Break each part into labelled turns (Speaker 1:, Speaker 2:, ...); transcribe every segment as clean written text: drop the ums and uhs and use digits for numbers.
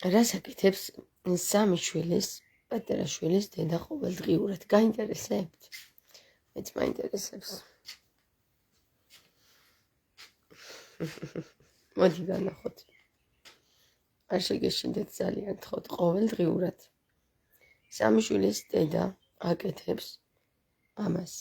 Speaker 1: რას აკეთებს სამი შვილის, პატარა შვილის დედა ყოველდღიურად? გაინტერესებთ? მეც მაინტერესებს. მოდი განახოთ. არ შეგეშინდეთ ძალიან გთხოვთ ყოველდღიურად. სამი შვილის დედა აკეთებს ამას.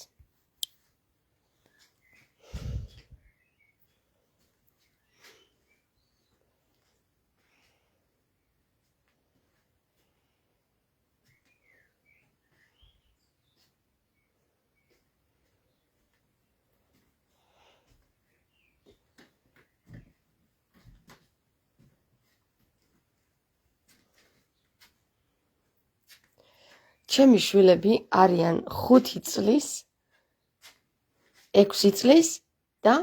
Speaker 1: ჩემი შვილები არიან 5 წლის, 6 წლის და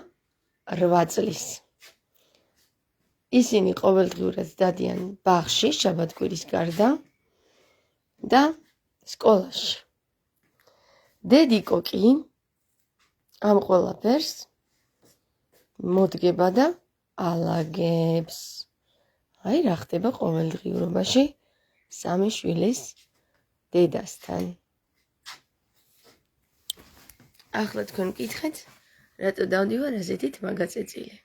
Speaker 1: 8 წლის. ისინი ყოველდღიურად დადიან ბაღში შაბათ-კვირის გარდა და სკოლაში. დედიკო კი ამ ყველაფერს მოდგება და ალაგებს. აი რა ხდება ყოველდღიურობაში სამი შვილის დედასთან. ახლა თქვენ მკითხეთ, რატო დავდივარ ასეთით მაგაწეწილე.